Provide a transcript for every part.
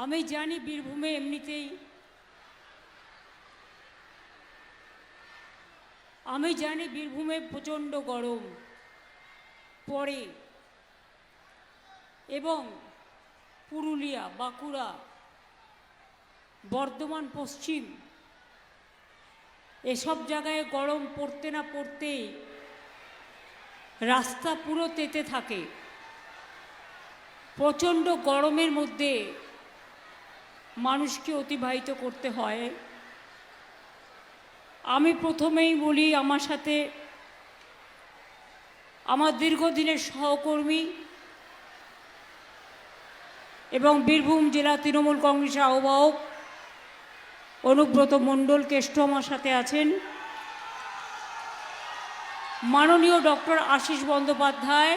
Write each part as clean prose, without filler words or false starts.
আমি জানি বীরভূমে এমনিতেই বীরভূমে প্রচণ্ড গরম পড়ে এবং পুরুলিয়া, বাঁকুড়া, বর্ধমান পশ্চিম এসব জায়গায় গরম পড়তে না পড়তেই রাস্তা পুরো তেতে থাকে। প্রচণ্ড গরমের মধ্যে মানুষকে অতিবাহিত করতে হয়। আমি প্রথমেই বলি, আমার সাথে আমার দীর্ঘদিনের সহকর্মী এবং বীরভূম জেলা তৃণমূল কংগ্রেসের আহ্বায়ক অনুব্রত মণ্ডল কেষ্ট আমার সাথে আছেন। মাননীয় ডক্টর আশিস বন্দ্যোপাধ্যায়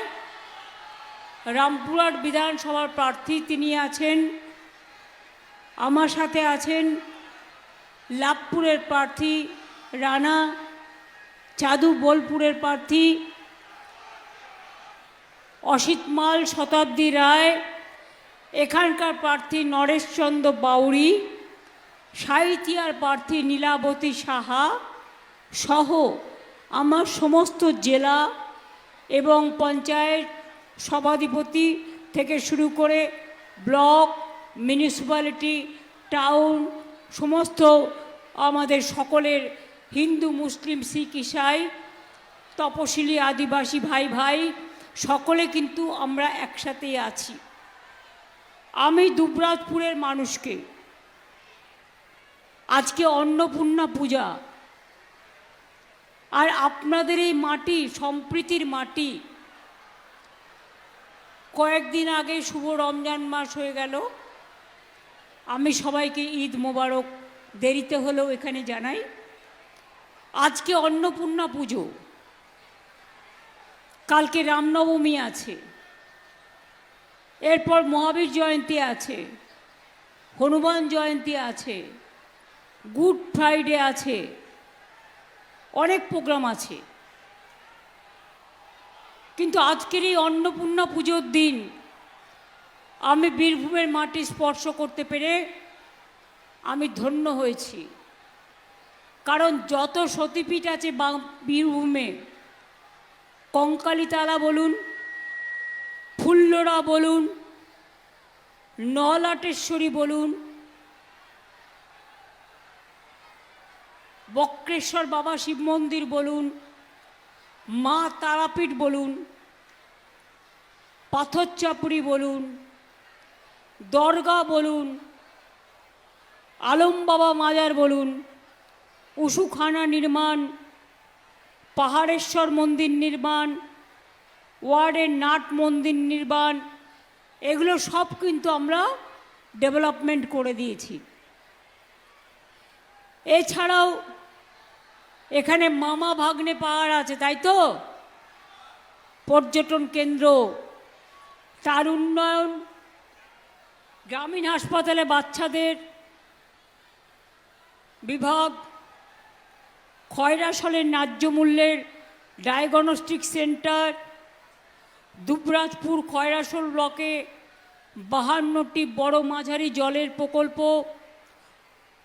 রামপুরহাট বিধানসভার প্রার্থী, তিনি আছেন। আমার সাথে আছেন লাভপুরের প্রার্থী রানা, চাঁদু বোলপুরের প্রার্থী অসিত মাল, শতাব্দী রায়, এখানকার প্রার্থী নরেশচন্দ্র বাউরি, সাঁইথিয়ার প্রার্থী নীলাবতী সাহা সহ আমার সমস্ত জেলা এবং পঞ্চায়েত সভাধিপতি থেকে শুরু করে ব্লক, মিউনিসিপ্যালিটি, টাউন, সমস্ত আমাদের সকলের হিন্দু, মুসলিম, শিখ, ইসাই, তপশিলি, আদিবাসী ভাই ভাই সকলে কিন্তু আমরা একসাথেই আছি। আমি দুবরাজপুরের মানুষকে আজকে অন্নপূর্ণা পূজা আর আপনাদের এই মাটি, সম্প্রীতির মাটি, কয়েকদিন আগে শুভ রমজান মাস হয়ে গেল। আমি সবাইকে ঈদ মোবারক দেরিতে হলেও এখানে জানাই। আজকে অন্নপূর্ণা পুজো, কালকে রামনবমী আছে, এরপর মহাবীর জয়ন্তী আছে, হনুমান জয়ন্তী আছে, গুড ফ্রাইডে আছে, অনেক প্রোগ্রাম আছে। কিন্তু আজকের এই অন্নপূর্ণা পুজোর দিন আমি বীরভূমের মাটি স্পর্শ করতে পেরে আমি ধন্য হয়েছি। কারণ যত সতীপীঠ আছে বীরভূমে, কঙ্কালীতলা বলুন, ফুল্লরা বলুন, নলাটেশ্বরী বলুন, বক্রেশ্বর বাবা শিব মন্দির বলুন, মা তারাপীঠ বলুন, পাথরচাপুরি বলুন, দরগা বলুন, আলম বাবা মাজার বলুন, উসুখানা নির্মাণ, পাহাড়েশ্বর মন্দির নির্মাণ, ওয়ার্ডের নাট মন্দির নির্মাণ, এগুলো সব কিন্তু আমরা ডেভেলপমেন্ট করে দিয়েছি। এছাড়াও এখানে মামা ভাগ্নে পাহাড় আছে, তাই তো, পর্যটন কেন্দ্র, তার উন্নয়ন, গ্রামীণ হাসপাতালে বাচ্চাদের বিভাগ, খয়রাশলের ন্যায্য মূল্যের ডায়াগনস্টিক সেন্টার, দুবরাজপুর খয়রাশল ব্লকে 52টি বড় মাঝারি জলের প্রকল্প,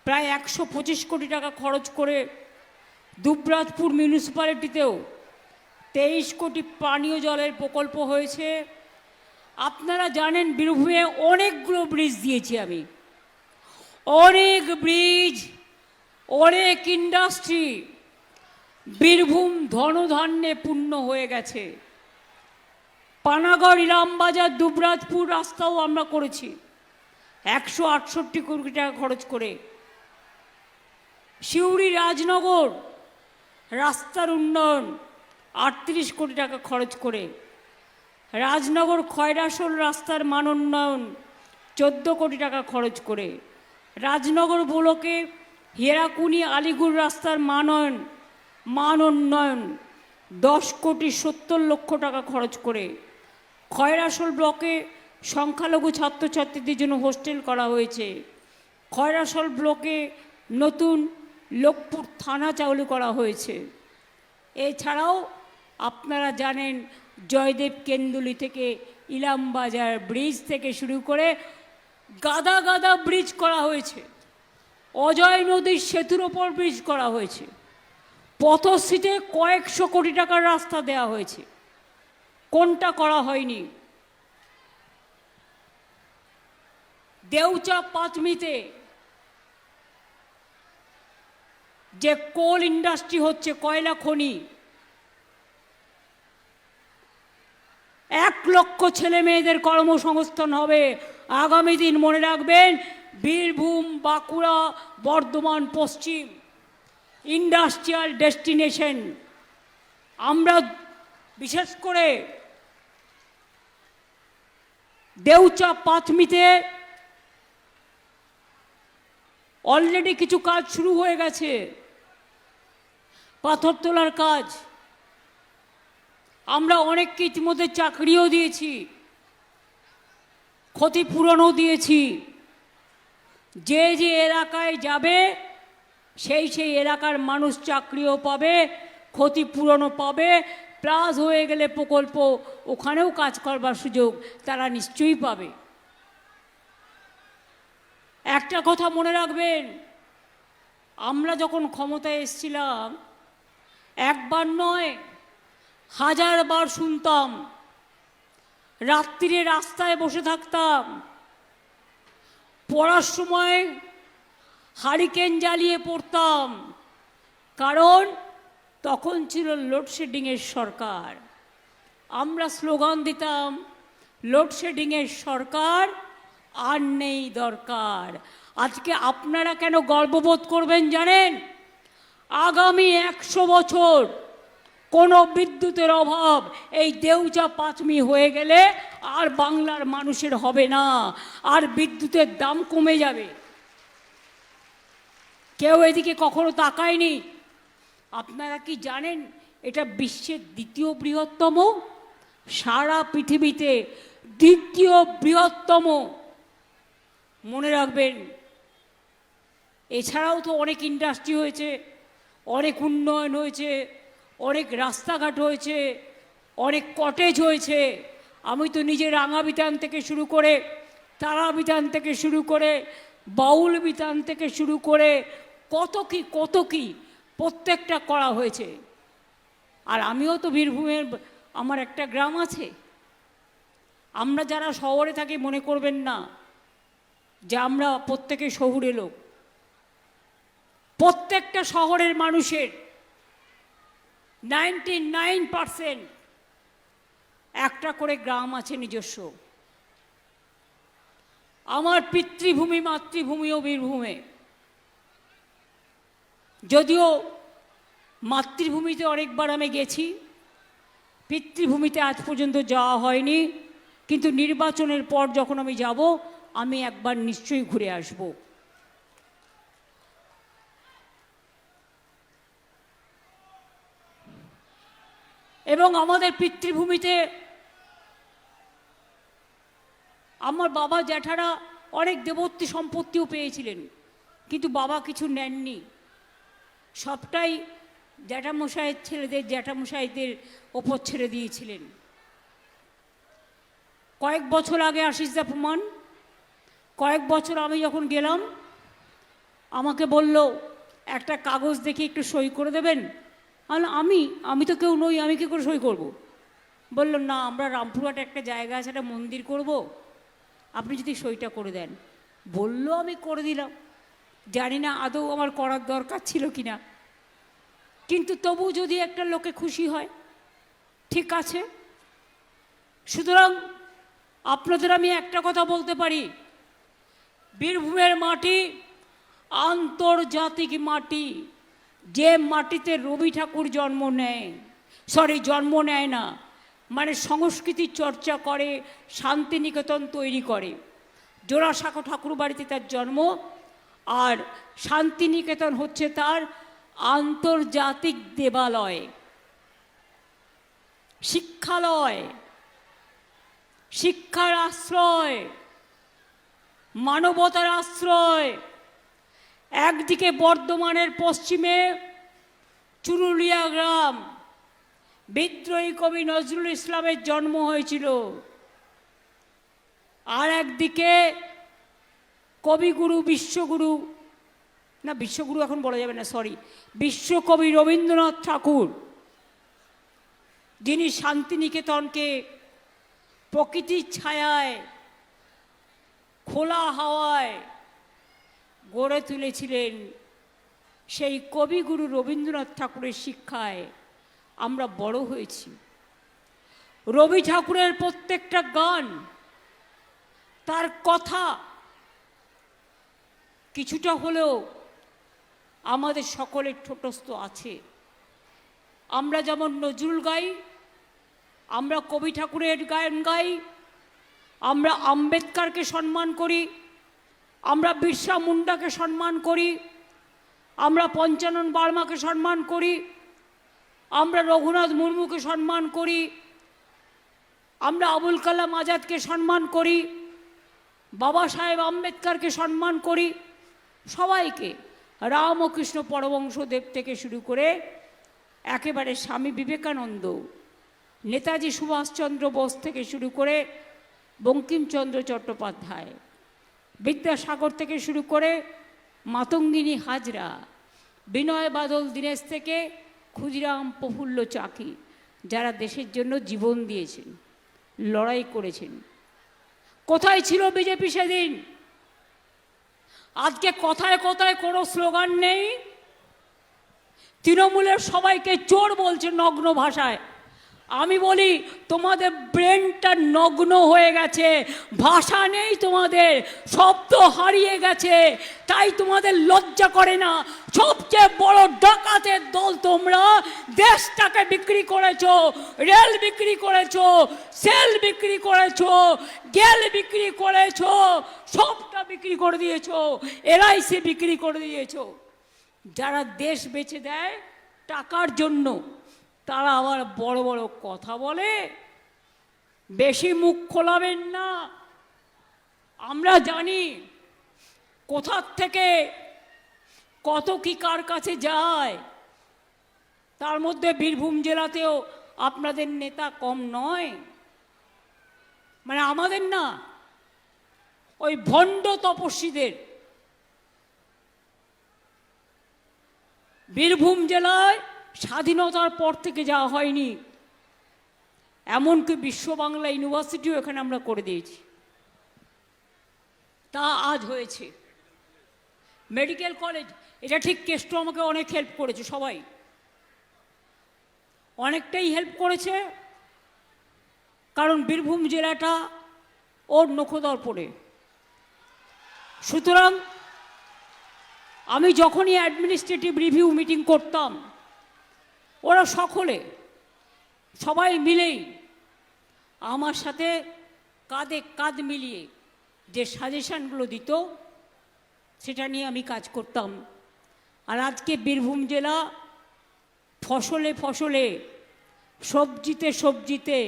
প্রায় 125 কোটি টাকা খরচ করে। দুবরাজপুর মিউনিসিপ্যালিটিতেও 23 কোটি পানীয় জলের প্রকল্প হয়েছে। আপনারা জানেন বীরভূমে অনেকগুলো ব্রিজ দিয়েছি আমি, অনেক ব্রিজ, অনেক ইন্ডাস্ট্রি। বীরভূম ধনধান্যে পূর্ণ হয়ে গেছে। পানাগড়, ইলামবাজার, দুবরাজপুর রাস্তাও আমরা করেছি 168 কোটি টাকা খরচ করে। সিউড়ি রাজনগর রাস্তার উন্নয়ন 38 কোটি টাকা খরচ করে। রাজনগর খয়রাশোল রাস্তার মান উন্নয়ন 14 কোটি টাকা খরচ করে। রাজনগর ব্লকে হেরাকুনি আলিগুড় রাস্তার মান উন্নয়ন 10 কোটি 70 লক্ষ টাকা খরচ করে। খয়রাশোল ব্লকে সংখ্যালঘু ছাত্রছাত্রীদের জন্য হোস্টেল করা হয়েছে। খয়রাশোল ব্লকে নতুন লোকপুর থানা চালু করা হয়েছে। এছাড়াও আপনারা জানেন জয়দেব কেন্দুলি থেকে ইলামবাজার ব্রিজ থেকে শুরু করে গাদা গাদা ব্রিজ করা হয়েছে, অজয় নদীর সেতুর ওপর ব্রিজ করা হয়েছে, পথশ্রীতে কয়েকশো কোটি টাকার রাস্তা দেওয়া হয়েছে। কোনটা করা হয়নি? দেউচা পাঁচমিতে যে কোল ইন্ডাস্ট্রি হচ্ছে, কয়লা খনি, 1 লক্ষ ছেলে মেয়েদের কর্মসংস্থান হবে। আগামী দিন মনে রাখবেন, বীরভূম, বাঁকুড়া, বর্ধমান পশ্চিম ইন্ডাস্ট্রিয়াল ডেস্টিনেশন। আমরা বিশেষ করে দেউচা পাঁচমিতে অলরেডি কিছু কাজ শুরু হয়ে গেছে, পাথর তোলার কাজ। আমরা অনেককে ইতিমধ্যে চাকরিও দিয়েছি, ক্ষতিপূরণও দিয়েছি। যে যে এলাকায় যাবে সেই সেই এলাকার মানুষ চাকরিও পাবে, ক্ষতিপূরণও পাবে, প্লাস হয়ে গেলে প্রকল্প ওখানেও কাজ করবার সুযোগ তারা নিশ্চয়ই পাবে। একটা কথা মনে রাখবেন, আমরা যখন ক্ষমতায় এসেছিলাম, একবার নয় 1000 বার শুনতাম, রাত্রিরে রাস্তায় বসে থাকতাম, পড়ার সময় হারিকেন জ্বালিয়ে পড়তাম, কারণ তখন ছিল লোডশেডিংয়ের সরকার। আমরা স্লোগান দিতাম, লোডশেডিংয়ের সরকার আর নেই দরকার। আজকে আপনারা কেন গর্ববোধ করবেন জানেন? আগামী 100 বছর কোনো বিদ্যুতের অভাব এই দেউচা পাঁচমি হয়ে গেলে আর বাংলার মানুষের হবে না, আর বিদ্যুতের দাম কমে যাবে। কেউ এদিকে কখনো তাকায়নি। আপনারা কি জানেন এটা বিশ্বের 2য় বৃহত্তম, সারা পৃথিবীতে 2য় বৃহত্তম। মনে রাখবেন, এছাড়াও তো অনেক ইন্ডাস্ট্রি হয়েছে, অনেক উন্নয়ন হয়েছে, অনেক রাস্তাঘাট হয়েছে, অনেক কটেজ হয়েছে। আমি তো নিজে রাঙা বিতান থেকে শুরু করে, তারা বিতান থেকে শুরু করে, বাউল বিতান থেকে শুরু করে কত কি প্রত্যেকটা করা হয়েছে। আর আমিও তো বীরভূমের, আমার একটা গ্রাম আছে। আমরা যারা শহরে থাকি মনে করবেন না যে আমরা প্রত্যেকে শহুরে লোক। প্রত্যেকটা শহরের মানুষের 99% একটা করে গ্রাম আছে নিজস্ব। আমার পিতৃভূমি মাতৃভূমিও বীরভূমে, যদিও মাতৃভূমিতে অনেকবার আমি গেছি, পিতৃভূমিতে আজ পর্যন্ত যাওয়া হয়নি, কিন্তু নির্বাচনের পর যখন আমি যাব, আমি একবার নিশ্চয়ই ঘুরে আসব। এবং আমাদের পিতৃভূমিতে আমার বাবা জ্যাঠারা অনেক দেবত্বী সম্পত্তিও পেয়েছিলেন, কিন্তু বাবা কিছু নেননি, সবটাই জ্যাঠামশাইয়ের ছেলেদের, জ্যাঠামশাইদের ওপর ছেড়ে দিয়েছিলেন। কয়েক বছর আগে আশিসদা প্রমাণ, কয়েক বছর আমি যখন গেলাম, আমাকে বলল একটা কাগজ দেখে একটু সই করে দেবেন। আমি তো কেউ নই, আমি কী করে সই করব? বলল না, আমরা রামপুরহাটে একটা জায়গা আছে, একটা মন্দির করব, আপনি যদি সইটা করে দেন। বলল, আমি করে দিলাম। জানি না আদৌ আমার করার দরকার ছিল কি না, কিন্তু তবু যদি একটা লোকে খুশি হয়, ঠিক আছে। সুতরাং আপনাদের আমি একটা কথা বলতে পারি, বীরভূমের মাটি আন্তর্জাতিক মাটি। যে মাটিতে রবি ঠাকুর জন্ম নেয় না, মানে সংস্কৃতির চর্চা করে, শান্তিনিকেতন তৈরি করে। জোড়াসাঁকো ঠাকুর বাড়িতে তার জন্ম, আর শান্তিনিকেতন হচ্ছে তার আন্তর্জাতিক দেবালয়, শিক্ষালয়, শিক্ষার আশ্রয়, মানবতার আশ্রয়। একদিকে বর্ধমানের পশ্চিমে চুরুলিয়া গ্রাম, বিদ্রোহী কবি নজরুল ইসলামের জন্ম হয়েছিল, আর একদিকে কবিগুরু বিশ্বগুরু, না বিশ্বগুরু এখন বলা যাবে না, সরি, বিশ্বকবি রবীন্দ্রনাথ ঠাকুর, যিনি শান্তিনিকেতনকে প্রকৃতির ছায়ায় খোলা হাওয়ায় গড়ে তুলেছিলেন, সেই কবিগুরু রবীন্দ্রনাথ ঠাকুরের শিক্ষায় আমরা বড় হয়েছি। রবি ঠাকুরের প্রত্যেকটা গান, তার কথা কিছুটা হলেও আমাদের সকলের ঠোঁটস্থ আছে। আমরা যেমন নজরুল গাই, আমরা কবি ঠাকুরের গান গাই, আমরা আম্বেদকরকে সম্মান করি, আমরা বিরসা মুন্ডাকে সম্মান করি, আমরা পঞ্চানন বার্মাকে সম্মান করি, আমরা রঘুনাথ মুর্মুকে সম্মান করি, আমরা আবুল কালাম আজাদকে সম্মান করি, বাবা সাহেব আম্বেদকরকে সম্মান করি, সবাইকে, রামকৃষ্ণ পরমহংসদেব থেকে শুরু করে একেবারে স্বামী বিবেকানন্দ, নেতাজি সুভাষচন্দ্র বোস থেকে শুরু করে বঙ্কিমচন্দ্র চট্টোপাধ্যায়, বিদ্যাসাগর থেকে শুরু করে মাতঙ্গিনী হাজরা, বিনয় বাদল দীনেশ থেকে ক্ষুদিরাম প্রফুল্ল চাকি, যারা দেশের জন্য জীবন দিয়েছেন, লড়াই করেছেন। কোথায় ছিল বিজেপি সেদিন? আজকে কথায় কথায় কোনো স্লোগান নেই। তৃণমূলের সবাইকে চোর বলছে নগ্ন ভাষায়। আমি বলি, তোমাদের ব্রেনটা নগ্ন হয়ে গেছে, ভাষা নেই তোমাদের, শব্দ হারিয়ে গেছে, তাই তোমাদের লজ্জা করে না। সবচেয়ে বড় ডাকাতের দল তোমরা। দেশটাকে বিক্রি করেছো, রেল বিক্রি করেছো, সেল বিক্রি করেছো, গেল বিক্রি করেছো, সবটা বিক্রি করে দিয়েছো, এলআইসি বিক্রি করে দিয়েছো। যারা দেশ বেচে দেয় টাকার জন্য, তারা আবার বড় বড় কথা বলে। বেশি মুখ খোলাবেন না। আমরা জানি কোথার থেকে কত কি কার কাছে যায়। তার মধ্যে বীরভূম জেলাতেও আপনাদের নেতা কম নয়, মানে আমাদের না, ওই ভণ্ড তপস্বীদের। বীরভূম জেলায় স্বাধীনতার পর থেকে যাওয়া হয়নি, এমনকি বিশ্ব বাংলা ইউনিভার্সিটিও এখানে আমরা করে দিয়েছি, তা আজ হয়েছে। মেডিকেল কলেজ, এটা ঠিক কেষ্ট আমাকে অনেক হেল্প করেছে, সবাই অনেকটাই হেল্প করেছে, কারণ বীরভূম জেলাটা ওর নখদর্পণে। সুতরাং আমি যখনই অ্যাডমিনিস্ট্রেটিভ রিভিউ মিটিং করতাম, ওরা সকলে, সবাই মিলেই আমার সাথে কাঁধে কাঁধ মিলিয়ে যে সাজেশনগুলো দিত, সেটা নিয়ে আমি কাজ করতাম। আর আজকে বীরভূম জেলা ফসলে ফসলে, সবজিতে সবজিতে,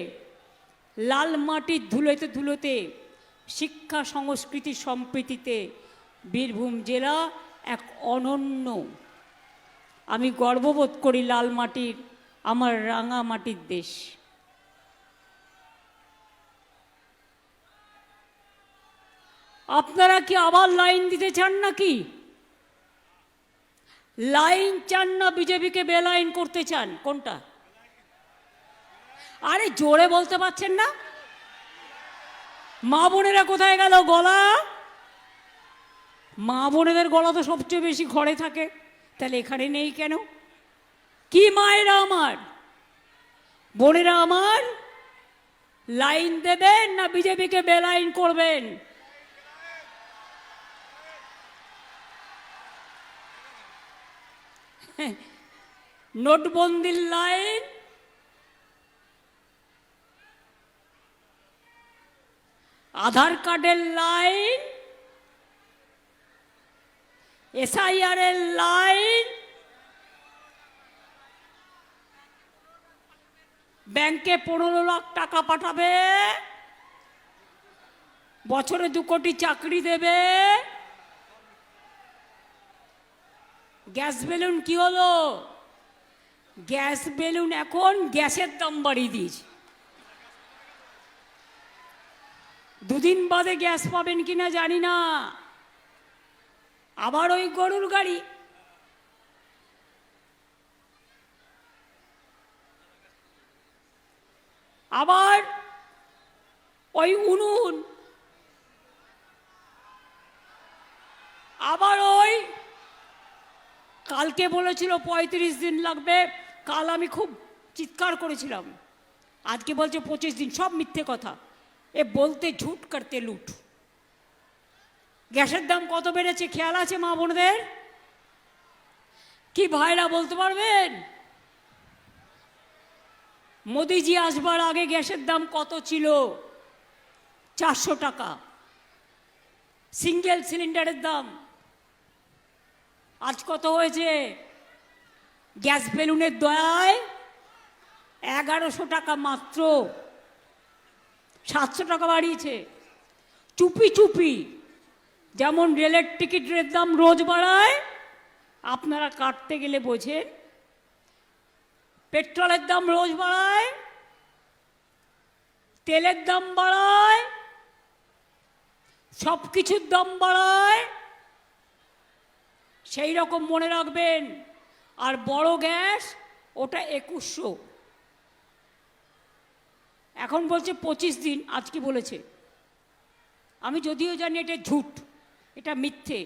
লাল মাটির ধুলোতে ধুলোতে, শিক্ষা সংস্কৃতি সম্প্রীতিতে বীরভূম জেলা এক অনন্য। আমি গর্ববোধ করি লাল মাটির, আমার রাঙা মাটির দেশ। আপনারা কি আবার লাইন দিতে চান নাকি? লাইন চান না বিজেপিকে বেলাইন করতে চান? কোনটা? আরে জোরে বলতে পারছেন না? মা বোনেরা কোথায় গেল? গলা, মা বোনেদের গলা তো সবচেয়ে বেশি ঘরে থাকে, তাহলে এখানে নেই কেন? কি মায়েরা আমার, বোনেরা আমার, লাইন দেবেন না বিজেপিকে বেলাইন করবেন? নোটবন্দির লাইন, আধার কার্ডের লাইন, এসআইআর এর লাইন, ব্যাংকে 15 লাখ টাকা পাঠাবে, বছরে 2 কোটি চাকরি দেবে। গ্যাস বেলুন কি হলো? গ্যাস বেলুন এখন গ্যাসের দাম বাড়িয়ে দিয়েছে। 2 দিন বাদে গ্যাস পাবেন কিনা জানি না, আবার ওই গরুর গাড়ি, আবার ওই উনুন, আবার ওই কালকে বলেছিল 35 দিন লাগবে, কাল আমি খুব চিৎকার করেছিলাম, আজকে বলছে 25 দিন। সব মিথ্যে কথা, এ বলতে ঝুট করতে লুট। গ্যাসের দাম কত বেড়েছে খেয়াল আছে মা বোনদের? কি ভাইরা বলতে পারবেন? মোদিজি আসবার আগে গ্যাসের দাম কত ছিল? 400 টাকা সিঙ্গেল সিলিন্ডারের দাম। আজ কত হয়েছে? গ্যাস বেলুনের দয়ায় 1100 টাকা মাত্র, 700 টাকা বাড়িয়েছে। চুপি চুপি, যেমন রেলের টিকিটের দাম রোজ বাড়ায়, আপনারা কাটতে গেলে বোঝেন, পেট্রোলের দাম রোজ বাড়ায়, তেলের দাম বাড়ায়, সব কিছুর দাম বাড়ায়। সেই রকম মনে রাখবেন। আর বড় গ্যাস ওটা 2100, এখন বলছে 25 দিন, আজকে বলেছে। আমি যদিও জানি এটা ঝুট, এটা মিথ্যে।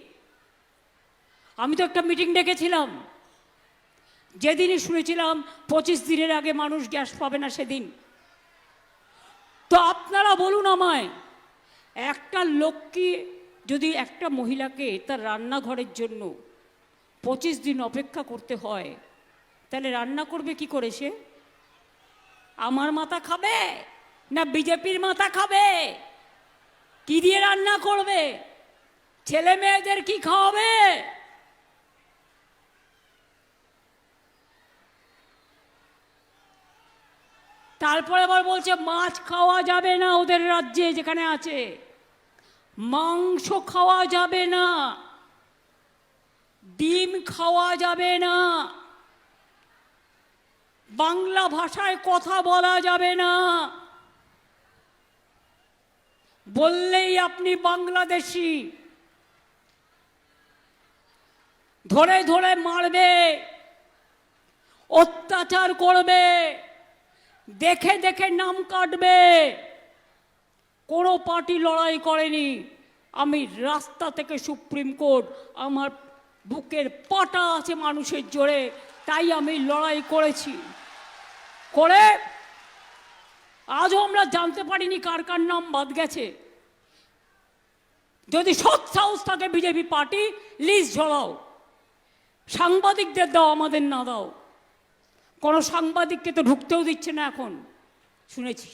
আমি তো একটা মিটিং ডেকেছিলাম, যেদিনই শুনেছিলাম 25 দিনের আগে মানুষ গ্যাস পাবে না সেদিন। তো আপনারা বলুন আমায়, একটা লোককে যদি, একটা মহিলাকে তার রান্নাঘরের জন্য 25 দিন অপেক্ষা করতে হয়, তাহলে রান্না করবে কি করে সে? আমার মাথা খাবে না বিজেপির মাথা খাবে? কি দিয়ে রান্না করবে? ছেলে মেয়েদের কি খাওয়াবে? তারপরে আবার বলছে মাছ খাওয়া যাবে না ওদের রাজ্যে যেখানে আছে, মাংস খাওয়া যাবে না, ডিম খাওয়া যাবে না, বাংলা ভাষায় কথা বলা যাবে না, বললেই আপনি বাংলাদেশি, ধরে ধরে মারবে, অত্যাচার করবে, দেখে দেখে নাম কাটবে। কোনো পার্টি লড়াই করেনি। আমি রাস্তা থেকে সুপ্রিম কোর্ট, আমার বুকের পাটা আছে মানুষের জোরে, তাই আমি লড়াই করেছি। করে আজও আমরা জানতে পারিনি কার কার নাম বাদ গেছে। যদি সৎ সাহস থাকে বিজেপি পার্টি, লিস্ট ঝোলাও, সাংবাদিকদের দাও, আমাদের না দাও। কোনো সাংবাদিককে তো ঢুকতেও দিচ্ছে না এখন, শুনেছি।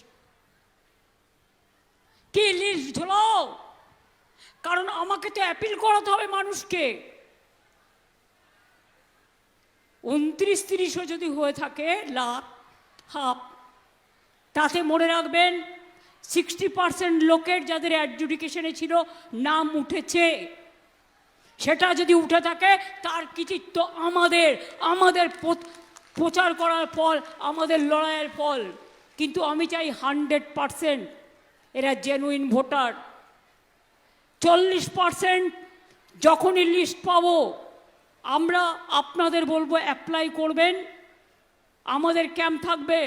কি লিস্ট ঝোলাও? কারণ আমাকে তো অ্যাপিল করাতে হবে মানুষকে। 29-30 যদি হয়ে থাকে লাখ হাফ, তাতে মনে রাখবেন 60% লোকের যাদের অ্যাডজুডিকেশনে ছিল নাম উঠেছে। সেটা যদি উঠে থাকে তার কৃতিত্ব আমাদের, আমাদের প্রচার করার ফল, আমাদের লড়াইয়ের ফল। কিন্তু আমি চাই 100% এরা জেনুইন ভোটার। 40% যখনই লিস্ট পাবো আমরা আপনাদের বলবো অ্যাপ্লাই করবেন। আমাদের ক্যাম্প থাকবে,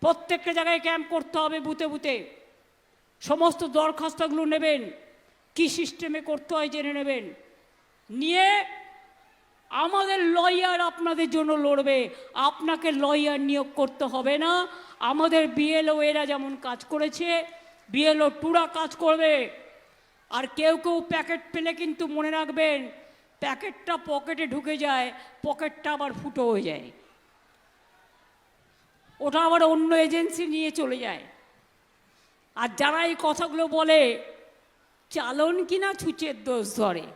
প্রত্যেকটা জায়গায় ক্যাম্প করতে হবে, বুথে বুথে সমস্ত দরখাস্তগুলো নেবেন, কি সিস্টেমে করতে হয় জেনে নেবেন। নিয়ে আমাদের লয়ার আপনাদের জন্য লড়বে, আপনাকে লয়ার নিয়োগ করতে হবে না। আমাদের বিএলও এরা যেমন কাজ করেছে, বিএলও টুরা কাজ করবে। আর কেউ কেউ প্যাকেট পেলে কিন্তু মনে রাখবেন, প্যাকেটটা পকেটে ঢুকে যায়, পকেটটা আবার ফুটো হয়ে যায়, ওটা আবার অন্য এজেন্সি নিয়ে চলে যায়। আর যারা এই কথাগুলো বলে, চালন কিনা ছুঁচের দোষ ধরে,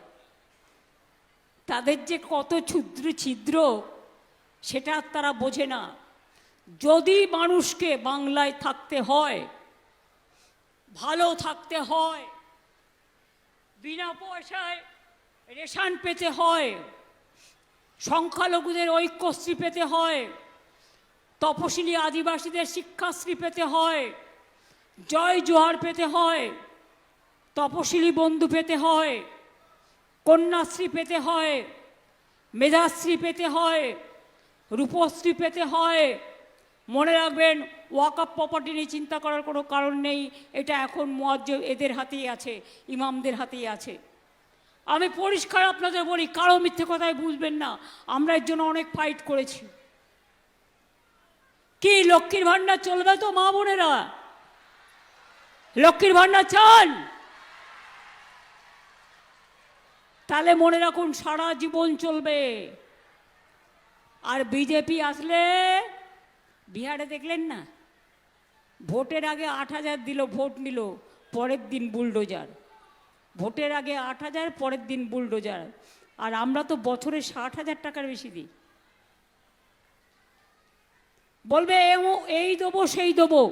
তাদের যে কত ক্ষুদ্র ছিদ্র সেটা তারা বোঝে না। যদি মানুষকে বাংলায় থাকতে হয়, ভালো থাকতে হয়, বিনা পয়সায় রেশন পেতে হয়, সংখ্যালঘুদের ঐক্যশ্রী পেতে হয়, তপশিলি আদিবাসীদের শিক্ষাশ্রী পেতে হয়, জয় জোহার পেতে হয়, তপশিলি বন্ধু পেতে হয়, কন্যাশ্রী পেতে হয়, মেধাশ্রী পেতে হয়, রূপশ্রী পেতে হয়। মনে রাখবেন, ওয়াকফ প্রপার্টি নিয়ে চিন্তা করার কোনো কারণ নেই, এটা এখন মুয়াজ্জেব এদের হাতেই আছে, ইমামদের হাতেই আছে। আমি পরিষ্কার আপনাদের বলি, কারো মিথ্যে কথায় বুঝবেন না, আমরা এর জন্য অনেক ফাইট করেছি। কি লক্ষ্মীর ভাণ্ডার চলবে তো মা বোনেরা? লক্ষ্মীর ভাণ্ডার চান? তাহলে মনে রাখুন, সারা জীবন চলবে। আর বিজেপি আসলে, বিহারে দেখলেন না, ভোটের আগে 8,000 দিল, ভোট নিল, পরের দিন বুলডোজার। ভোটের আগে 8,000, পরের দিন বুলডোজার। আর আমরা তো বছরে 60,000 টাকার বেশি দিই। বলবে এই দেবো সেই দেবো,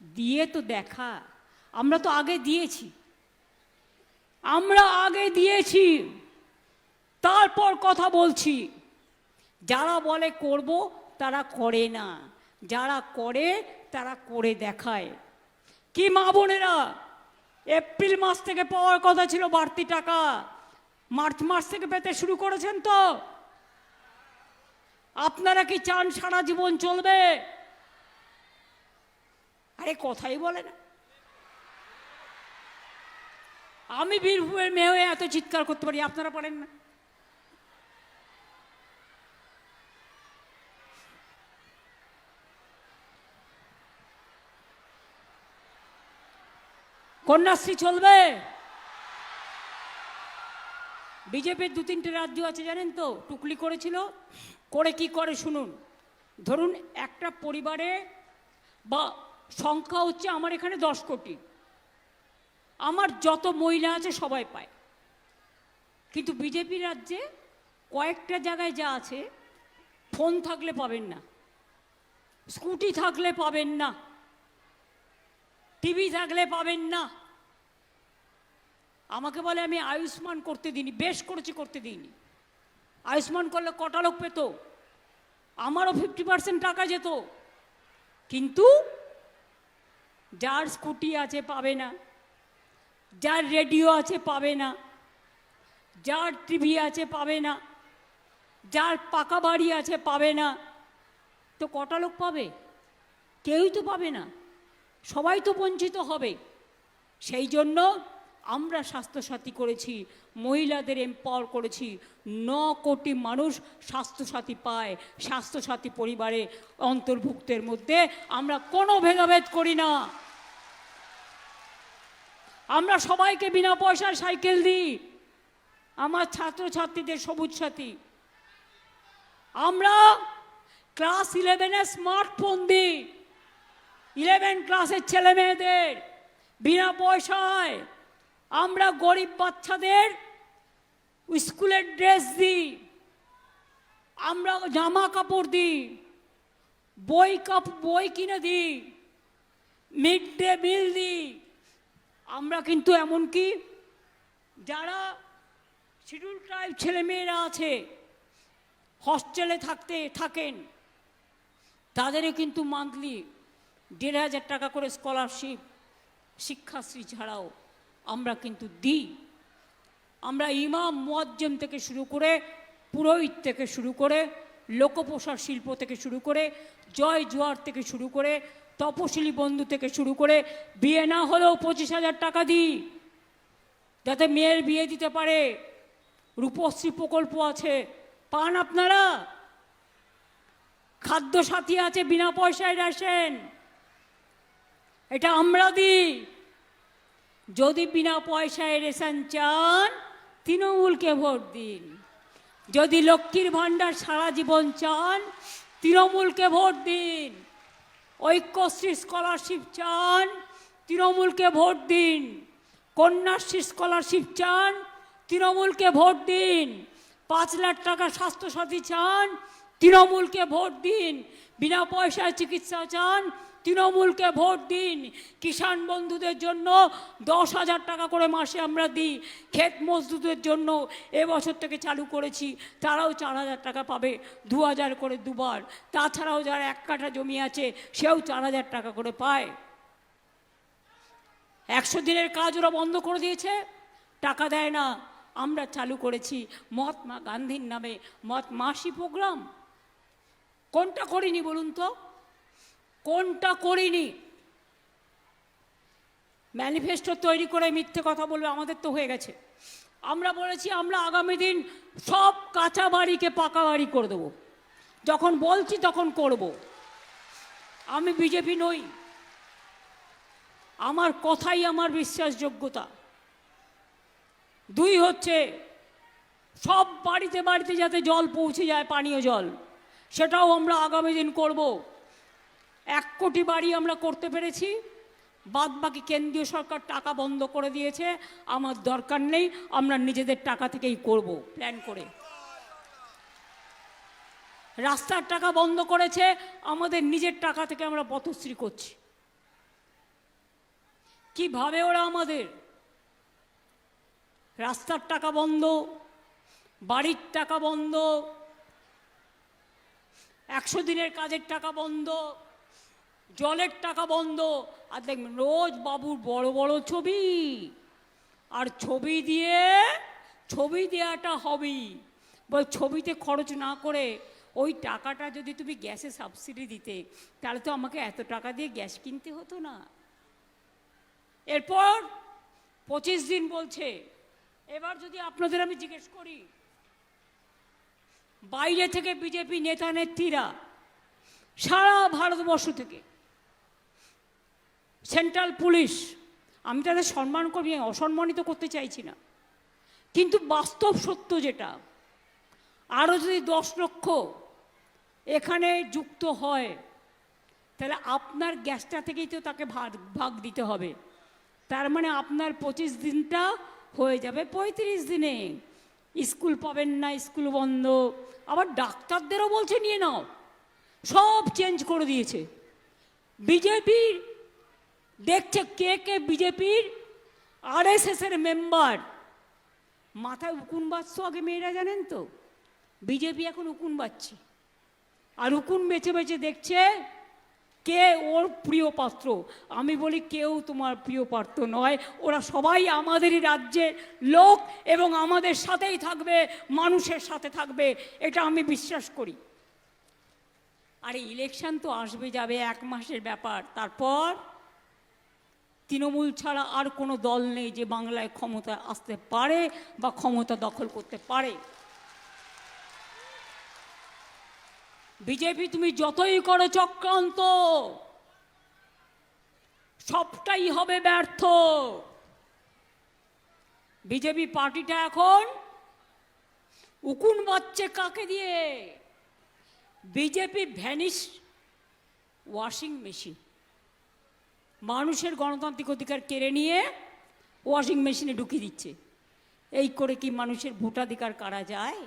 দিয়ে তো দেখা। আমরা তো আগে দিয়েছি, আমরা আগে দিয়েছি, তারপর কথা বলছি। যারা বলে করব তারা করে না, যারা করে তারা করে দেখায়। কি মা বোনেরা, এপ্রিল মাস থেকে পাওয়ার কথা ছিল বাড়তি টাকা, মার্চ মাস থেকে পেতে শুরু করেছেন তো? আপনারা কি চান সারা জীবন চলবে? আরে কথাই বলে না। আমি বীরভূমের মেয়ে হয়ে এত চিৎকার করতে পারি, আপনারা পারেন না? কন্যাশ্রী চলবে। বিজেপির 2-3টে রাজ্য আছে জানেন তো, টুকলি করেছিল। করে কি করে শুনুন। ধরুন একটা পরিবারে বা সংখ্যা হচ্ছে আমার এখানে 10 কোটি, আমার যত মহিলা আছে সবাই পায়। কিন্তু বিজেপি রাজ্যে কয়েকটা জায়গায় যা আছে, ফোন থাকলে পাবেন না, স্কুটি থাকলে পাবেন না, টিভি থাকলে পাবেন না। আমাকে বলে আমি আয়ুষ্মান করতে দিইনি, বেশ করেছি করতে দিইনি। আয়ুষ্মান করলে কটা লোক পেত? আমারও 50% টাকা যেত। কিন্তু যার স্কুটি আছে পাবে না, যার রেডিও আছে পাবে না, যার টিভি আছে পাবে না, যার পাকা বাড়ি আছে পাবে না। তো কটা লোক পাবে? কেউই তো পাবে না, সবাই তো বঞ্চিত হবে। সেই জন্য আমরা স্বাস্থ্যসাথী করেছি, মহিলাদের এম্পাওয়ার করেছি। 9 কোটি মানুষ স্বাস্থ্যসাথী পায়। স্বাস্থ্যসাথী পরিবারে অন্তর্ভুক্তের মধ্যে আমরা কোনো ভেদাভেদ করি না। আমরা সবাইকে বিনা পয়সায় সাইকেল দিই, আমার ছাত্রছাত্রীদের সবুজ সাথী। আমরা ক্লাস 11-এ স্মার্টফোন দিই, 11 ক্লাসের ছেলে মেয়েদের বিনা পয়সায়। আমরা গরিব বাচ্চাদের স্কুলের ড্রেস দিই, আমরা জামা কাপড় দিই, বই কিনে দিই, মিড ডে মিল দিই। আমরা কিন্তু এমনকি যারা শিডিউল ট্রাইব ছেলেমেয়েরা আছে, হস্টেলে থাকেন, তাদেরও কিন্তু মান্থলি 1,500 টাকা করে স্কলারশিপ, শিক্ষাশ্রী ছাড়াও আমরা কিন্তু দিই। আমরা ইমাম মুয়াজ্জেম থেকে শুরু করে, পুরোহিত থেকে শুরু করে, লোকপ্রসার শিল্প থেকে শুরু করে, জয় জোয়ার থেকে শুরু করে, তপশিলি বন্ধু থেকে শুরু করে, বিয়ে না হলেও 25,000 টাকা দিই, যাতে মেয়ের বিয়ে দিতে পারে। রূপশ্রী প্রকল্প আছে, পান আপনারা? খাদ্য সাথী আছে, বিনা পয়সায় রেশন, এটা আমরা দিই। যদি বিনা পয়সায় রেশন চান, তৃণমূলকে ভোট দিন। যদি লক্ষ্মীর ভাণ্ডার সারা জীবন চান, তৃণমূলকে ভোট দিন। ঐক্যশ্রী স্কলারশিপ চান, তৃণমূলকে ভোট দিন। কন্যাশ্রী স্কলারশিপ চান, তৃণমূলকে ভোট দিন। 5 লাখ টাকা স্বাস্থ্যসাথী চান, তৃণমূলকে ভোট দিন। বিনা পয়সায় চিকিৎসা চান, তৃণমূলকে ভোট দিন। কিষাণ বন্ধুদের জন্য 10,000 টাকা করে মাসে আমরা দিই। ক্ষেত মজদুরদের জন্য এবছর থেকে চালু করেছি, তারাও 4,000 টাকা পাবে, 2,000 করে দুবার। তাছাড়াও যারা 1 কাঠা জমি আছে, সেও 4,000 টাকা করে পায়। 100 দিনের কাজ ওরা বন্ধ করে দিয়েছে, টাকা দেয় না। আমরা চালু করেছি মহাত্মা গান্ধীর নামে মাসি প্রোগ্রাম। কোনটা করিনি বলুন তো? কোনটা করিনি? ম্যানিফেস্টো তৈরি করে মিথ্যে কথা বলবে, আমাদের তো হয়ে গেছে। আমরা বলেছি আমরা আগামী দিন সব কাঁচা বাড়িকে পাকা বাড়ি করে দেবো। যখন বলছি তখন করব। আমি বিজেপি নই, আমার কথাই আমার বিশ্বাসযোগ্যতা। দুই হচ্ছে সব বাড়িতে বাড়িতে যাতে জল পৌঁছে যায়, পানীয় জল, সেটাও আমরা আগামী দিন করব। 1 কোটি বাড়ি আমরা করতে পেরেছি, বাদ বাকি কেন্দ্রীয় সরকার টাকা বন্ধ করে দিয়েছে। আমার দরকার নেই, আমরা নিজেদের টাকা থেকেই করব প্ল্যান করে। রাস্তার টাকা বন্ধ করেছে, আমাদের নিজের টাকা থেকে আমরা পথশ্রী করছি। কিভাবে ওরা আমাদের রাস্তার টাকা বন্ধ, বাড়ির টাকা বন্ধ, 100 দিনের কাজের টাকা বন্ধ, জলের টাকা বন্ধ। আর দেখবেন রোজ বাবুর বড় বড় ছবি, আর ছবি দেওয়াটা হবেই। বল ছবিতে খরচ না করে ওই টাকাটা যদি তুমি গ্যাসে সাবসিডি দিতে, তাহলে তো আমাকে এত টাকা দিয়ে গ্যাস কিনতে হতো না। এরপর 25 দিন বলছে। এবার যদি আপনাদের আমি জিজ্ঞেস করি, বাইরে থেকে বিজেপি নেতা নেত্রীরা সারা ভারতবর্ষ থেকে, সেন্ট্রাল পুলিশ, আমি তাদের সম্মান করি, অসম্মানিত করতে চাইছি না, কিন্তু বাস্তব সত্য যেটা, আরও যদি 10 লক্ষ এখানে যুক্ত হয়, তাহলে আপনার গ্যাসটা থেকেই তো তাকে ভাগ দিতে হবে। তার মানে আপনার 25 দিনটা হয়ে যাবে 35 দিনে। স্কুল পাবেন না, স্কুল বন্ধ। আবার ডাক্তারদেরও বলছে নিয়ে নাও, সব চেঞ্জ করে দিয়েছে। বিজেপির দেখছে কে কে বিজেপির RSS এর মেম্বার। মাথায় উকুন বাজছে আগে মেয়েরা, জানেন তো? বিজেপি এখন উকুন বাজছে, আর উকুন বেছে বেছে দেখছে কে ওর প্রিয় পাত্র। আমি বলি কেউ তোমার প্রিয় পাত্র নয়, ওরা সবাই আমাদেরই রাজ্যের লোক এবং আমাদের সাথেই থাকবে, মানুষের সাথে থাকবে, এটা আমি বিশ্বাস করি। আর ইলেকশন তো আসবে যাবে, 1 মাসের ব্যাপার। তারপর তৃণমূল ছাড়া আর কোনো দল নেই যে বাংলায় ক্ষমতা আসতে পারে বা ক্ষমতা দখল করতে পারে। বিজেপি তুমি যতই করো চক্রান্ত, সবটাই হবে ব্যর্থ। বিজেপি পার্টিটা এখন উকুন বাজছে কাকে দিয়ে? বিজেপি ভ্যানিশ ওয়াশিং মেশিন, মানুষের গণতান্ত্রিক অধিকার কেড়ে নিয়ে ওয়াশিং মেশিনে ঢুকিয়ে দিচ্ছে। এই করে কি মানুষের ভোটাধিকার কারা যায়?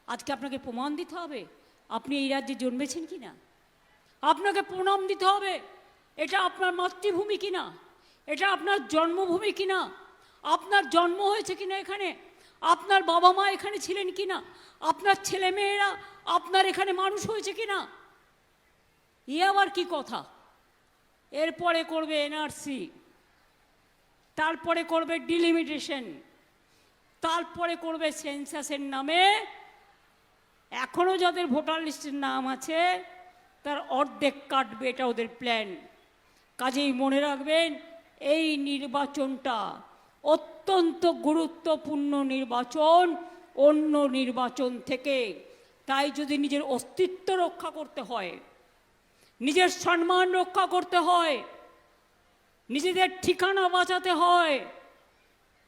আজকে আপনাকে প্রমাণ দিতে হবে আপনি এই রাজ্যে জন্মেছেন কিনা। আপনাকে প্রণাম দিতে হবে এটা আপনার মাতৃভূমি কিনা, এটা আপনার জন্মভূমি কিনা, আপনার জন্ম হয়েছে কিনা এখানে, আপনার বাবা মা এখানে ছিলেন কিনা, আপনার ছেলে মেয়েরা আপনার এখানে মানুষ হয়েছে কিনা। এ আবার কি কথা? এরপরে করবে NRC, তারপরে করবে ডিলিমিটেশন, তারপরে করবে সেন্সাসের নামে এখনো যাদের ভোটার লিস্টের নাম আছে তার অর্ধেক কাটবে, এটা ওদের প্ল্যান। কাজেই মনে রাখবেন এই নির্বাচনটা অত্যন্ত গুরুত্বপূর্ণ নির্বাচন অন্য নির্বাচন থেকে। তাই যদি নিজের অস্তিত্ব রক্ষা করতে হয়, নিজের সম্মান রক্ষা করতে হয়, নিজেদের ঠিকানা বাঁচাতে হয়,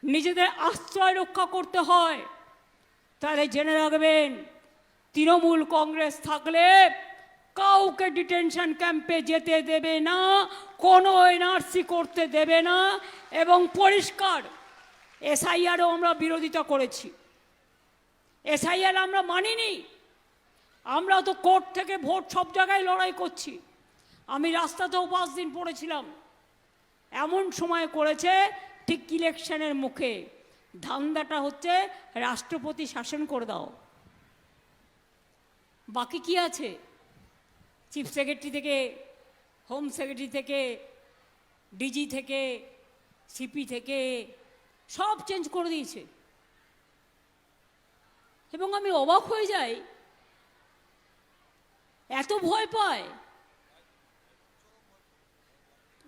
নিজেদের আশ্রয় রক্ষা করতে হয়, তাহলে জেনে রাখবেন তৃণমূল কংগ্রেস থাকলে কাউকে ডিটেনশন ক্যাম্পে যেতে দেবে না, কোনো NRC করতে দেবে না, এবং পরিষ্কার SIRও আমরা বিরোধিতা করেছি। SIR আমরা মানিনি। আমরা তো কোর্ট থেকে ভোট সব জায়গায় লড়াই করছি। আমি রাস্তাতেও 5 দিন পড়েছিলাম। এমন সময় করেছে ঠিক ইলেকশনের মুখে। ধান্দাটা হচ্ছে রাষ্ট্রপতি শাসন করে দাও, বাকি কি আছে? চিফ সেক্রেটারি থেকে, হোম সেক্রেটারি থেকে, ডিজি থেকে, সিপি থেকে সব চেঞ্জ করে দিয়েছে। এবং আমি অবাক হয়ে যাই, এত ভয় পায়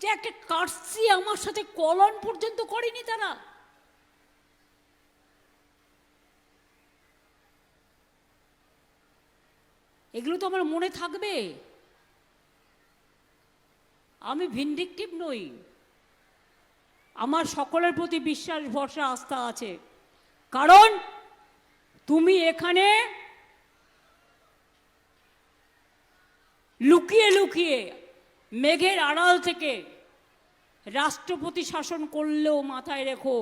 যে একটা কার্সি আমার সাথে কলন পর্যন্ত করেনি তারা। এগুলো তো আমার মনে থাকবে। আমি ভিন্ডিকটিভ নই, আমার সকলের প্রতি বিশ্বাস ভরসা আস্থা আছে। কারণ তুমি এখানে লুকিয়ে লুকিয়ে মেঘের আড়াল থেকে রাষ্ট্রপতি শাসন করলেও মাথায় রেখো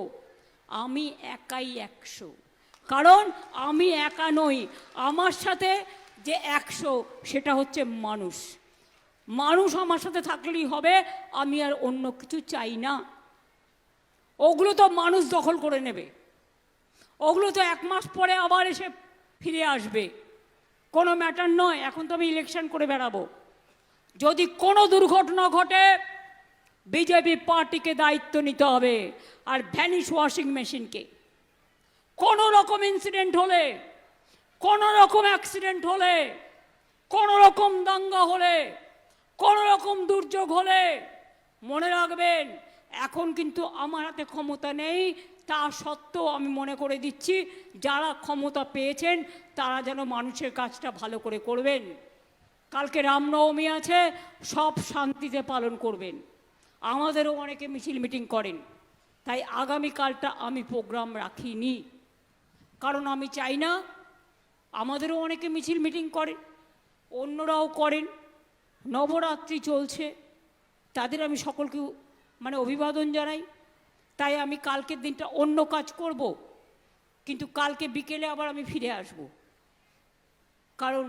আমি একাই 100। কারণ আমি একা নই, আমার সাথে যে 100 সেটা হচ্ছে মানুষ। মানুষ আমার সাথে থাকলেই হবে, আমি আর অন্য কিছু চাই না। ওগুলো তো মানুষ দখল করে নেবে, ওগুলো তো 1 মাস পরে আবার এসে ফিরে আসবে, কোনো ম্যাটার নয়। এখন তো আমি ইলেকশন করে বেড়াবো। যদি কোনো দুর্ঘটনা ঘটে বিজেপি পার্টিকে দায়িত্ব নিতে হবে, আর ভ্যানিশ ওয়াশিং মেশিনকে। কোনো রকম ইনসিডেন্ট হলে, কোনো রকম অ্যাক্সিডেন্ট হলে, কোনো রকম দাঙ্গা হলে, কোনো রকম দুর্যোগ হলে মনে রাখবেন এখন কিন্তু আমার হাতে ক্ষমতা নেই। তা সত্ত্বেও আমি মনে করে দিচ্ছি যারা ক্ষমতা পেয়েছেন তারা যেন মানুষের কাজটা ভালো করে করবেন। কালকে রামনবমী আছে, সব শান্তিতে পালন করবেন। আমাদেরও অনেকে মিছিল মিটিং করেন, তাই আগামীকালটা আমি প্রোগ্রাম রাখিনি। কারণ আমি চাই না, আমাদেরও অনেকে মিছিল মিটিং করেন, অন্যরাও করেন, নবরাত্রি চলছে, তাদের আমি সকলকে অভিবাদন জানাই। তাই আমি কালকের দিনটা অন্য কাজ করব, কিন্তু কালকে বিকেলে আবার আমি ফিরে আসব। কারণ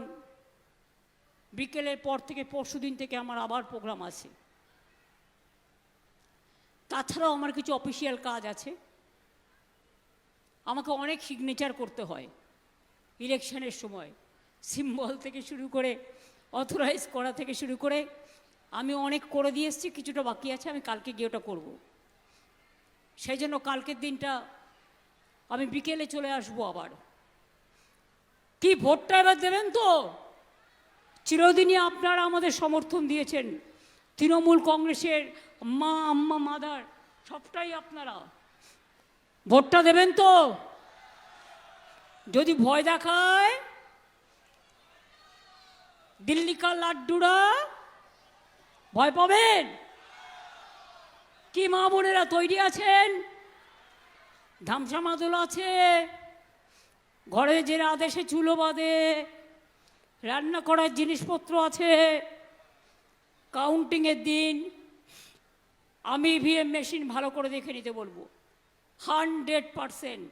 বিকেলের পর থেকে পরশুদিন থেকে আমার আবার প্রোগ্রাম আছে। তাছাড়াও আমার কিছু অফিসিয়াল কাজ আছে, আমাকে অনেক সিগনেচার করতে হয় ইলেকশনের সময়, সিম্বল থেকে শুরু করে অথরাইজ করা থেকে শুরু করে আমি অনেক করে দিয়ে এসেছি, কিছুটা বাকি আছে, আমি কালকে গিয়ে ওটা করব। সেই জন্য কালকের দিনটা আমি বিকেলে চলে আসবো আবার। কি ভোটটা এবার দেবেন তো? চিরদিনই আপনারা আমাদের সমর্থন দিয়েছেন, তৃণমূল কংগ্রেসের মা আম্মা মাদার সবটাই আপনারা। ভোটটা দেবেন তো? যদি ভয় দেখায় দিল্লিকার লাড্ডুরা, ভয় পাবেন? কি মা বোনেরা তৈরি আছেন? ধামসা মাদল আছে, ঘরে যে আদেশে চুলো বাঁধে, রান্না করার জিনিসপত্র আছে। কাউন্টিংয়ের দিন আমি ইভিএম মেশিন ভালো করে দেখে নিতে বলবো, 100%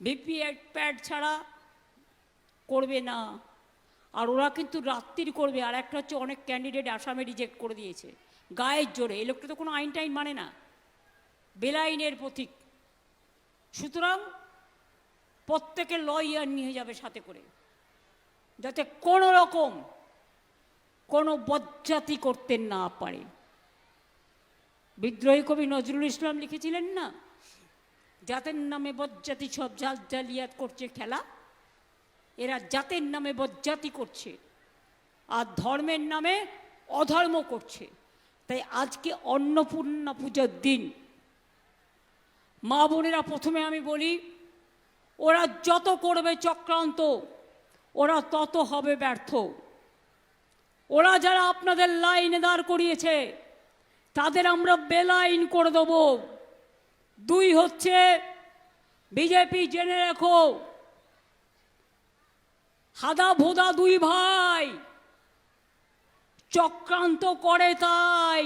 ভিভিপ্যাট ছাড়া করবে না। আর ওরা কিন্তু রাত্রির করবে। আর একটা হচ্ছে অনেক ক্যান্ডিডেট আসামে রিজেক্ট করে দিয়েছে গায়ের জোরে। এই লোকটা তো কোনো আইন টাইন মানে না, বেলাইনের প্রতীক। সুতরাং প্রত্যেকে লয়ার নিয়ে যাবে সাথে করে, যাতে কোনো রকম কোনো বজ্জাতি করতে না পারে। বিদ্রোহী কবি নজরুল ইসলাম লিখেছিলেন না, জাতের নামে বজ্জাতি সব জাল জালিয়াত করছে খেলা। এরা জাতের নামে বজ্জাতি করছে আর ধর্মের নামে অধর্ম করছে। তাই আজকে অন্নপূর্ণা পুজোর দিন মা বোনেরা, প্রথমে আমি বলি, ওরা যত করবে চক্রান্ত ওরা তত হবে ব্যর্থ। ওরা যারা আপনাদের লাইনে দাঁড় করিয়েছে তাদের আমরা বেলাইন করে দেব। 2 হচ্ছে বিজেপি, জেনে রেখো, হাদা ভোদা 2 ভাই চক্রান্ত করে। তাই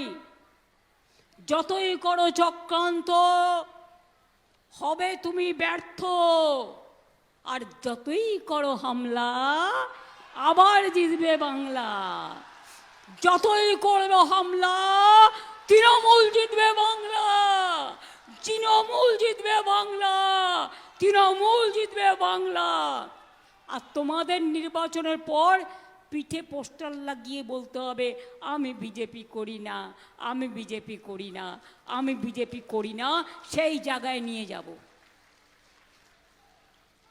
যতই করো চক্রান্ত হবে তুমি ব্যর্থ, আর যতই করো হামলা আবার জিতবে বাংলা। যতই করবে হামলা তৃণমূল জিতবে বাংলা, তৃণমূল জিতবে বাংলা, তৃণমূল জিতবে বাংলা। আর তোমাদের নির্বাচনের পর পিঠে পোস্টার লাগিয়ে বলতে হবে আমি বিজেপি করি না, আমি বিজেপি করি না, আমি বিজেপি করি না। সেই জায়গায় নিয়ে যাব।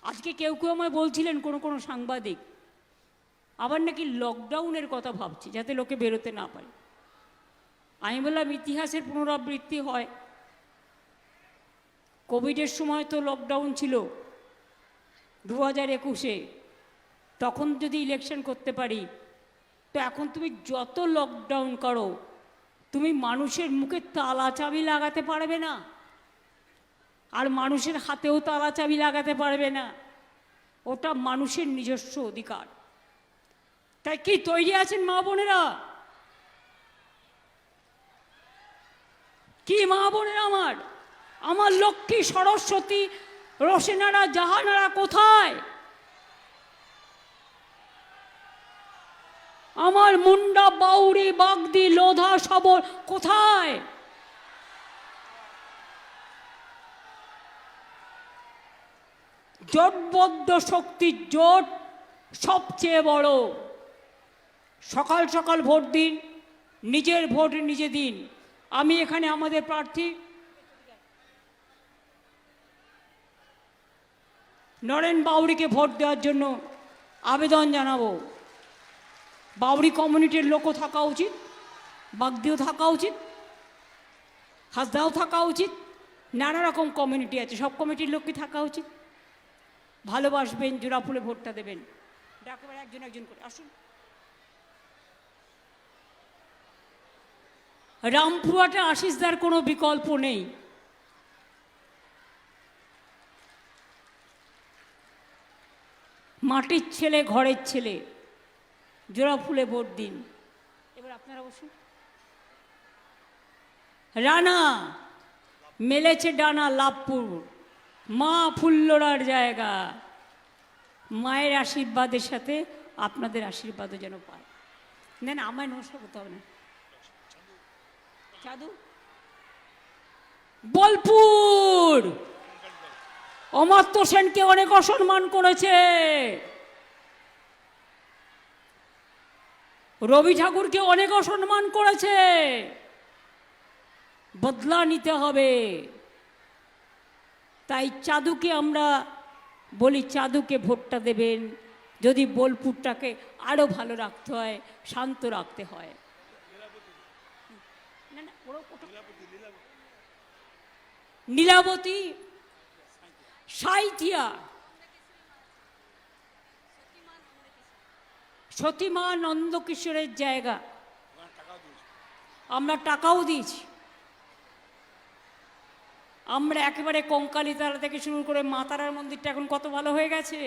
আজকে কেউ কেউ আমায় বলছিলেন কোনো কোনো সাংবাদিক, আবার নাকি লকডাউনের কথা ভাবছি যাতে লোকে বেরোতে না পারে। আমি বললাম ইতিহাসের পুনরাবৃত্তি হয়। কোভিডের সময় তো লকডাউন ছিল 2021-এ, তখন যদি ইলেকশন করতে পারি, তো এখন তুমি যত লকডাউন করো, তুমি মানুষের মুখে তালা চাবি লাগাতে পারবে না, আর মানুষের হাতেও তালা চাবি লাগাতে পারবে না। ওটা মানুষের নিজস্ব অধিকার। তাই কি তৈরি আছেন মা বোনেরা? কি মা বোনেরা আমার, আমার লক্ষ্মী সরস্বতী রোশেনারা জাহানারা কোথায়? আমার মুন্ডা বাউরি বাগদি লোধা সবর কোথায়? জোটবদ্ধ শক্তির জোট সবচেয়ে বড়। সকাল সকাল ভোট দিন, নিজের ভোট নিজে দিন। আমি এখানে আমাদের প্রার্থী নরেন বাউরিকে ভোট দেওয়ার জন্য আবেদন জানাবো। বাউরি কমিউনিটির লোকও থাকা উচিত, বাগদিও থাকা উচিত, হাসদাও থাকা উচিত, নানা রকম কমিউনিটি আছে, সব কমিটির লোকই থাকা উচিত। ভালোবাসবেন, জোড়া ফুলে ভোটটা দেবেন। একেবারে একজন একজন করে আসুন। রামপুরহাটে আশিসদার কোনো বিকল্প নেই। মাটির ছেলে, ঘরের ছেলে, জোড়া ফুলে ভোট দিন। এবার আপনারা বসুন। রানা মেলেছে ডানা লাভপুর, মা ফুল্লরার জায়গা। মায়ের আশীর্বাদের সাথে আপনাদের আশীর্বাদও যেন পায়। না না, আমায় নমস্কার করতে হবে না। চাঁদু বোলপুর অমর্ত্য সেনকে অনেক অসম্মান করেছে, রবি ঠাকুরকে অনেক অসম্মান করেছে। বদলা নিতে হবে। তাই চাঁদুকে আমরা বলি, চাঁদুকে ভোটটা দেবেন যদি বোলপুরটাকে আরো ভালো রাখতে হয়, শান্ত রাখতে হয়। নীলাবতী, সাইথিয়া, সতীমা নন্দকিশোরের জায়গা, আমরা টাকাও দিয়েছি। আমরা একেবারে কঙ্কালীতলা থেকে শুরু করে মা তারার মন্দিরটা এখন কত ভালো হয়ে গেছে।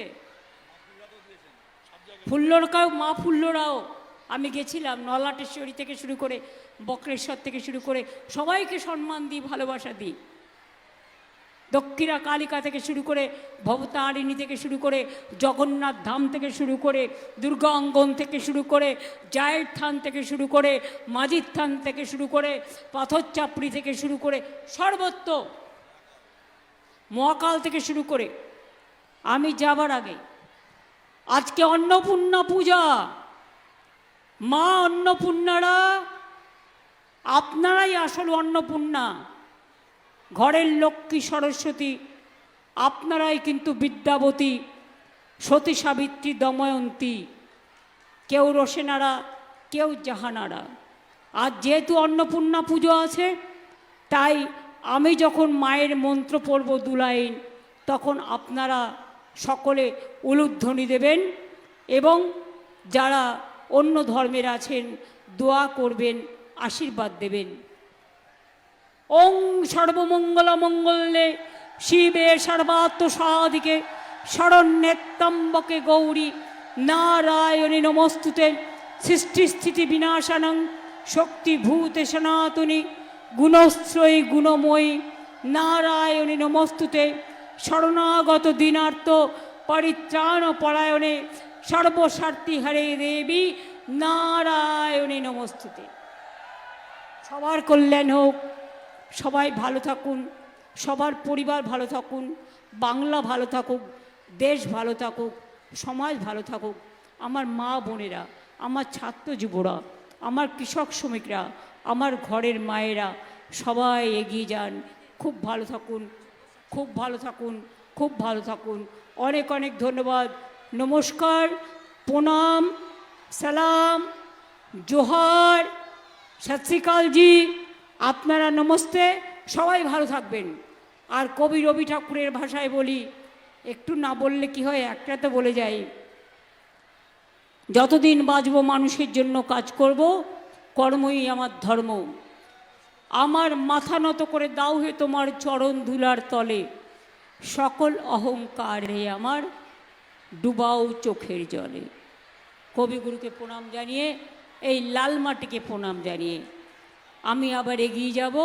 ফুল্লরকাও, মা ফুল্লরাও আমি গেছিলাম, নলাটেশ্বরী থেকে শুরু করে বক্রেশ্বর থেকে শুরু করে সবাইকে সম্মান দিই, ভালোবাসা দিই। দক্ষিণা কালিকা থেকে শুরু করে ভবতারিণী থেকে শুরু করে জগন্নাথ ধাম থেকে শুরু করে দুর্গা অঙ্গন থেকে শুরু করে জায়ের থান থেকে শুরু করে মাজির থান থেকে শুরু করে পাথর চাপড়ি থেকে শুরু করে সর্বত্র, মহাকাল থেকে শুরু করে। আমি যাবার আগে আজকে অন্নপূর্ণা পূজা, মা অন্নপূর্ণারা আপনারাই আসল অন্নপূর্ণা, ঘরের লক্ষ্মী সরস্বতী আপনারাই কিন্তু বিদ্যাবতী, সতী সাবিত্রী, দময়ন্তী, কেউ রোশেনারা, কেউ জাহানারা। আর যেহেতু অন্নপূর্ণা পুজো আছে, তাই আমি যখন মায়ের মন্ত্র পড়ব 2 লাইন, তখন আপনারা সকলে উলুধ্বনি দেবেন এবং যারা অন্য ধর্মের আছেন দোয়া করবেন, আশীর্বাদ দেবেন। ওং সর্বমঙ্গল মঙ্গলে শিবে সর্বাত্ম সাধিকে শরণ্যেত্তম্বকে গৌরী নারায়ণী নমস্তুতে। সৃষ্টিস্থিতি বিনাশানং শক্তিভূতে সনাতনী গুণশ্রয়ী গুণময়ী নারায়ণী নমস্তুতে। শরণাগত দীনার্থ পরিত্রাণ পরায়ণে সর্বস্বার্থী হরে দেবী নারায়ণী নমস্তুতে। সবার কল্যাণ হোক, সবাই ভালো থাকুন, সবার পরিবার ভালো থাকুন, বাংলা ভালো থাকুক, দেশ ভালো থাকুক, সমাজ ভালো থাকুক। আমার মা বোনেরা, আমার ছাত্র যুবরা, আমার কৃষক শ্রমিকরা, আমার ঘরের মায়েরা সবাই এগিয়ে যান। খুব ভালো থাকুন, খুব ভালো থাকুন। খুব ভালো থাকুন। অনেক অনেক ধন্যবাদ। নমস্কার, প্রণাম, সালাম, জোহার, সত শ্রী আকাল জি। আপনারা নমস্তে, সবাই ভালো থাকবেন। আর কবি রবি ঠাকুরের ভাষায় বলি, একটু না বললে কি হয়, একটা তো বলে যাই, যতদিন বাঁচব মানুষের জন্য কাজ করব, কর্মই আমার ধর্ম। আমার মাথা নত করে দাও হে তোমার চরণ ধুলার তলে, সকল অহংকার হে আমার ডুবাও চোখের জলে। কবিগুরুকে প্রণাম জানিয়ে, এই লাল মাটিকে প্রণাম জানিয়ে আমি আবার এগিয়ে যাব।